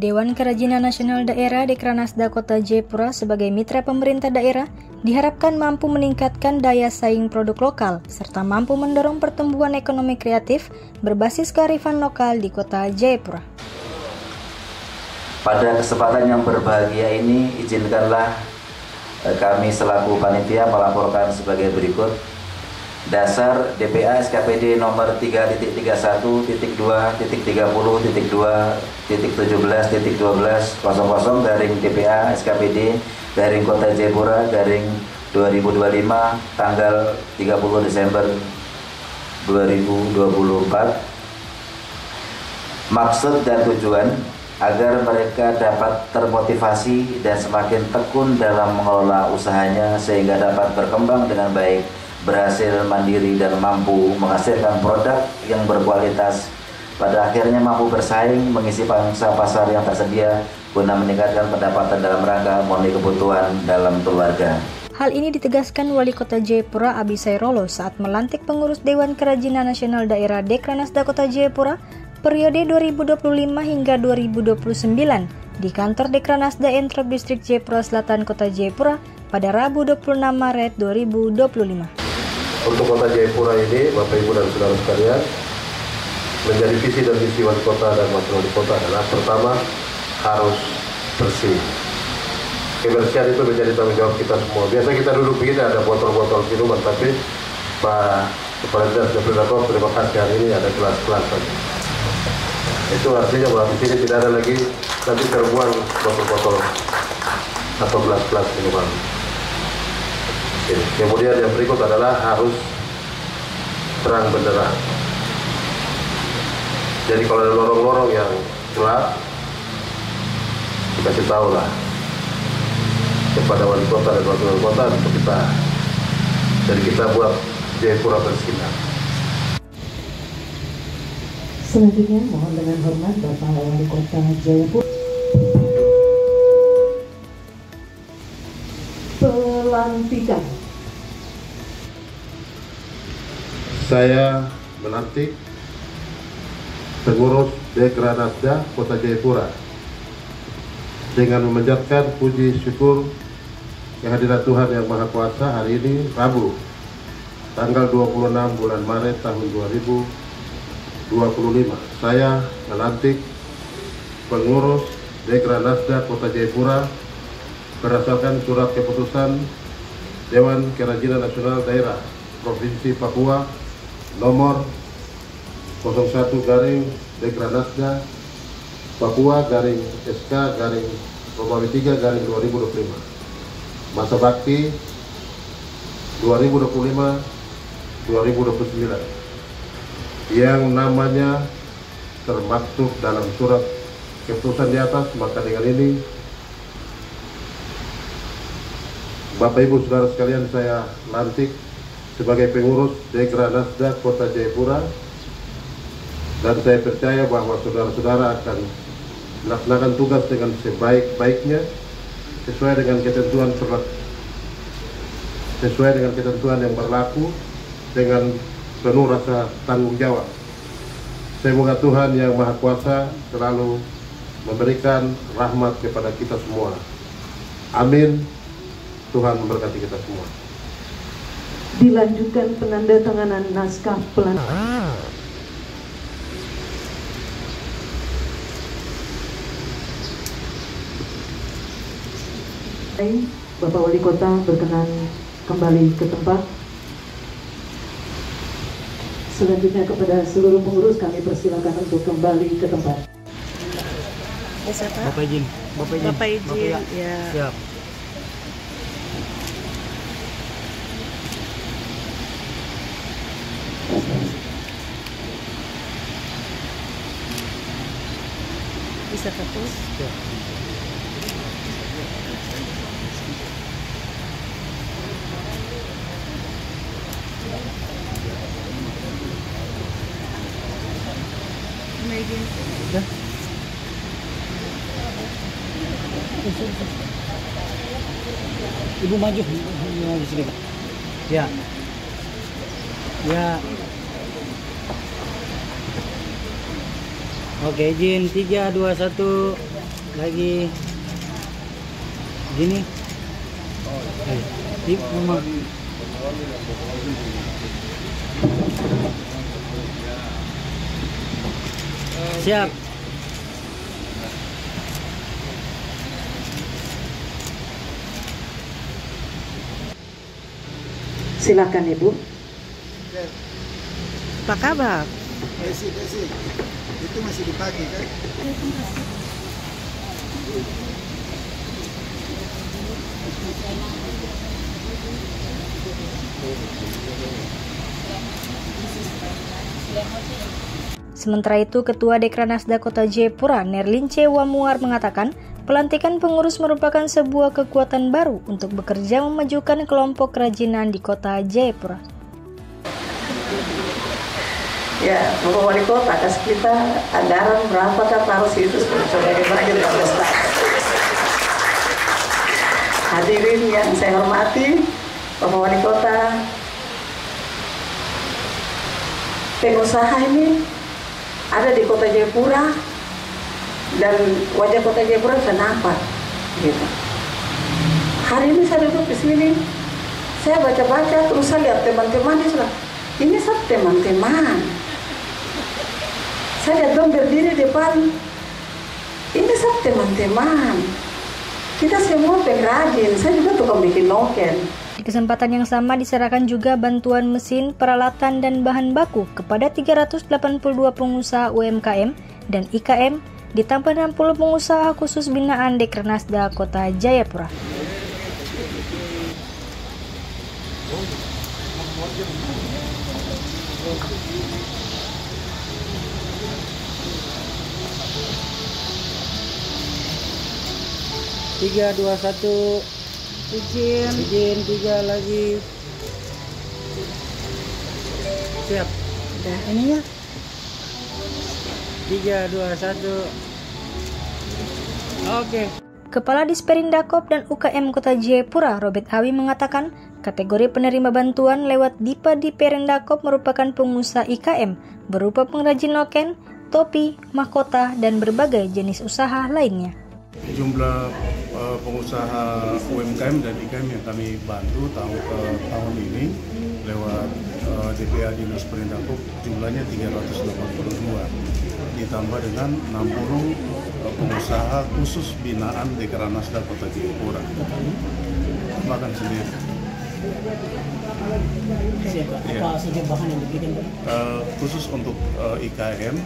Dewan Kerajinan Nasional Daerah Dekranasda Kota Jayapura sebagai mitra pemerintah daerah diharapkan mampu meningkatkan daya saing produk lokal serta mampu mendorong pertumbuhan ekonomi kreatif berbasis kearifan lokal di Kota Jayapura. Pada kesempatan yang berbahagia ini, izinkanlah kami selaku panitia melaporkan sebagai berikut. Dasar DPA SKPD nomor 3.31.20.2.17.12.00 garing DPA SKPD garing Kota Jayapura garing 2025 tanggal 30 Desember 2024. Maksud dan tujuan agar mereka dapat termotivasi dan semakin tekun dalam mengelola usahanya sehingga dapat berkembang dengan baik, berhasil mandiri dan mampu menghasilkan produk yang berkualitas, pada akhirnya mampu bersaing mengisi pangsa pasar yang tersedia guna meningkatkan pendapatan dalam rangka memenuhi kebutuhan dalam keluarga. Hal ini ditegaskan Wali Kota Jayapura Abi Sairolo saat melantik pengurus Dewan Kerajinan Nasional Daerah Dekranasda Kota Jayapura periode 2025 hingga 2029 di kantor Dekranasda Entrop Distrik Jayapura Selatan Kota Jayapura pada Rabu 26 Maret 2025. Untuk Kota Jayapura ini, Bapak Ibu dan Saudara sekalian, menjadi visi dan misi wali kota dan wakil wali kota adalah pertama, harus bersih. Kebersihan itu menjadi tanggung jawab kita semua. Biasa kita duduk begini ada botol-botol minuman, tapi Pak Kepala Dinas Dapur terima kasih hari ini ada gelas-gelas lagi. Itu artinya bahwa di sini tidak ada lagi nanti terbuang botol-botol atau gelas-gelas minuman. Kemudian yang berikut adalah harus terang benderang. Jadi kalau ada lorong-lorong yang gelap, dikasih tahu lah kepada wali kota dan wakil wali kota untuk kita. Jadi kita buat Jayapura bersinar. Selanjutnya mohon dengan hormat Bapak Wali Kota Jayapura. Pelantikan. Saya melantik pengurus Dekranasda Kota Jayapura dengan memanjatkan puji syukur kehadirat Tuhan Yang Maha Kuasa hari ini Rabu tanggal 26 bulan Maret tahun 2025. Saya melantik pengurus Dekranasda Kota Jayapura berdasarkan surat keputusan Dewan Kerajinan Nasional Daerah Provinsi Papua nomor 01 garing Dekranasda Papua garing SK garing Romawi 3 garing 2025 masa bakti 2025-2029 yang namanya termaktub dalam surat keputusan di atas. Maka dengan ini Bapak Ibu Saudara sekalian, saya lantik sebagai pengurus Dekranasda Kota Jayapura dan saya percaya bahwa saudara-saudara akan melaksanakan tugas dengan sebaik-baiknya sesuai dengan ketentuan yang berlaku dengan penuh rasa tanggung jawab. Semoga Tuhan Yang Maha Kuasa selalu memberikan rahmat kepada kita semua. Amin. Tuhan memberkati kita semua. Dilanjutkan penandatanganan naskah pelantikan. Bapak Wali Kota berkenan kembali ke tempat. Selanjutnya kepada seluruh pengurus kami persilakan untuk kembali ke tempat. Bisa, Pak? Bapak izin. Bapak izin. Ya. Siap. Bisa fokus. Siap. Ya. Ibu maju sedikit. Ya. Ya. Oke, izin 3, 2, 1. lagi gini. Di rumah. Siap. Silakan Ibu. Apa kabar? Desi, itu masih dipakai kan? Sementara itu, Ketua Dekranasda Kota Jayapura, Nerlince Wamuar mengatakan, pelantikan pengurus merupakan sebuah kekuatan baru untuk bekerja memajukan kelompok kerajinan di Kota Jayapura. Ya, Bapak Wali Kota, kasih kita anggaran berapa kan harus itu sebagai bagian dari prestasi. Hadirin yang saya hormati, Bapak Wali Kota, pengusaha ini ada di Kota Jayapura dan wajah Kota Jayapura bisa nampak gitu. Hari ini saya duduk di sini, saya baca-baca terus saya lihat teman-teman ini satu teman-teman. Saya lihat dong berdiri depan, ini satu teman-teman. Kita semua pengrajin, saya juga tukang bikin noken. Di kesempatan yang sama diserahkan juga bantuan mesin, peralatan, dan bahan baku kepada 382 pengusaha UMKM dan IKM, ditambah 60 pengusaha khusus binaan Dekranasda Kota Jayapura. Tiga, dua, satu. Izin, 3 lagi. Siap. Udah ininya. 3, 2, 1. Oke. Kepala Disperindakop dan UKM Kota Jayapura, Robert Awi mengatakan, kategori penerima bantuan lewat Dipa di Perindakop merupakan pengusaha IKM berupa pengrajin noken, topi, mahkota, dan berbagai jenis usaha lainnya. Jumlah pengusaha UMKM dan IKM yang kami bantu tahun ini lewat DPA Dinas Perindakop jumlahnya 382, ditambah dengan 60 pengusaha khusus binaan Dekranasda Kota Jayapura. Makan sendiri. Apa saja bahan yang dibikin? Khusus untuk IKM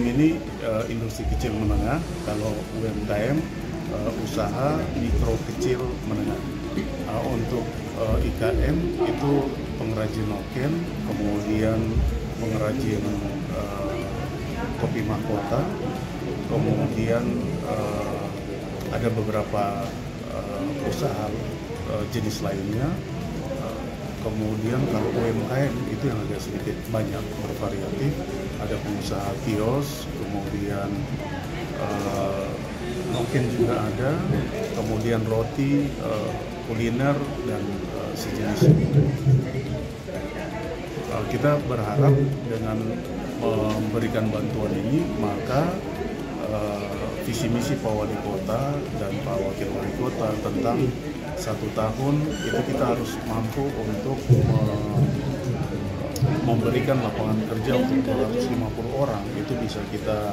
ini industri kecil menengah. Kalau UMKM usaha mikro kecil menengah. Untuk IKM itu pengrajin noken, kemudian pengrajin kopi mahkota, kemudian ada beberapa usaha jenis lainnya. Kemudian kalau UMKM itu yang agak sedikit banyak bervariatif, ada pengusaha kios, kemudian noken juga ada, kemudian roti, kuliner, dan sejenis. Kita berharap dengan memberikan bantuan ini, maka visi misi Pak Wali Kota dan Pak Wakil Wali Kota tentang 1 tahun itu kita harus mampu untuk memberikan lapangan kerja untuk 250 orang, itu bisa kita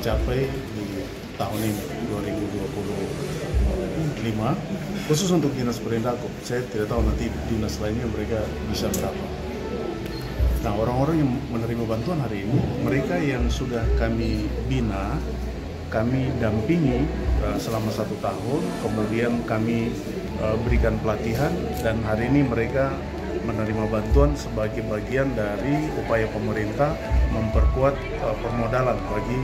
capai di tahun ini 2025, khusus untuk Dinas Perindakop. Saya tidak tahu nanti dinas lainnya mereka bisa berapa. Nah, orang-orang yang menerima bantuan hari ini, mereka yang sudah kami bina, kami dampingi selama 1 tahun, kemudian kami berikan pelatihan, dan hari ini mereka menerima bantuan sebagai bagian dari upaya pemerintah memperkuat permodalan bagi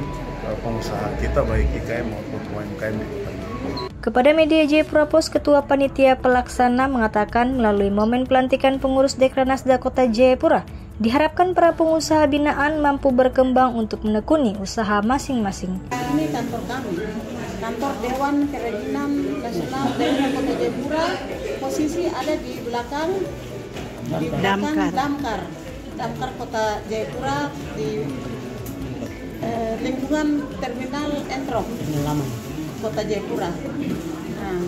pengusaha kita, baik IKM maupun UMKM di Kota Jayapura. Kepada media Jayapura Post, Ketua Panitia Pelaksana mengatakan melalui momen pelantikan pengurus Dekranasda Kota Jayapura, diharapkan para pengusaha binaan mampu berkembang untuk menekuni usaha masing-masing. Ini kantor kami, kantor Dewan Kerajinan Nasional Daerah Kota Jayapura, posisi ada di belakang Damkar Kota Jayapura, di lingkungan Terminal Entrop. Kota Jayapura. Nah,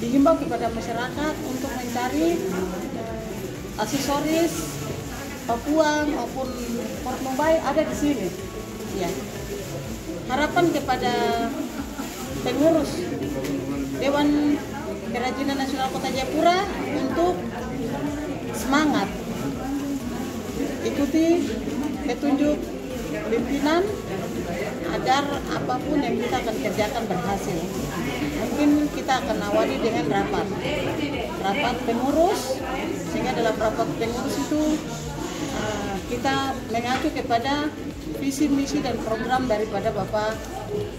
dihimbau kepada masyarakat untuk mencari aksesoris Papua maupun Port Mobile ada di sini. Ya. Harapan kepada pengurus Dewan Kerajinan Nasional Kota Jayapura untuk semangat, ikuti petunjuk pimpinan agar apapun yang kita akan kerjakan berhasil. Mungkin kita akan awali dengan rapat pengurus, sehingga dalam rapat pengurus itu kita mengacu kepada visi misi dan program daripada Bapak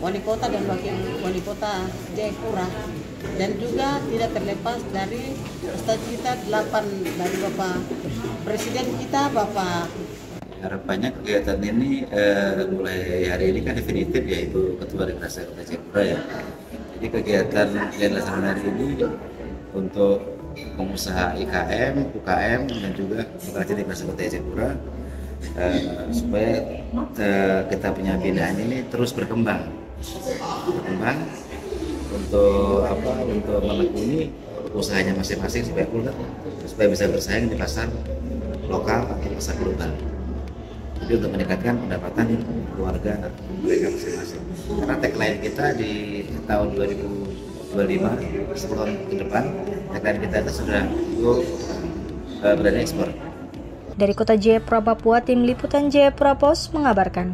Wali Kota dan Wakil Wali Kota Jayapura, dan juga tidak terlepas dari cita-cita 8 dari Bapak Presiden kita, Bapak. Harapannya kegiatan ini mulai hari ini kan definitif, yaitu Ketua Dekranasda Kota Jayapura ya. Jadi kegiatan yang dilaksanakan hari ini untuk pengusaha IKM, UKM dan juga pengrajin Dekranasda Kota Jayapura supaya kita punya binaan ini terus berkembang untuk untuk menekuni usahanya masing-masing supaya bisa bersaing di pasar lokal atau pasar global. Jadi untuk meningkatkan pendapatan keluarga mereka masing-masing. Karena tagline kita di tahun 2025, 10 tahun ke depan, tagline kita itu sudah berani ekspor. Dari Kota Jayapura, Papua, Tim Liputan Jayapura Post mengabarkan.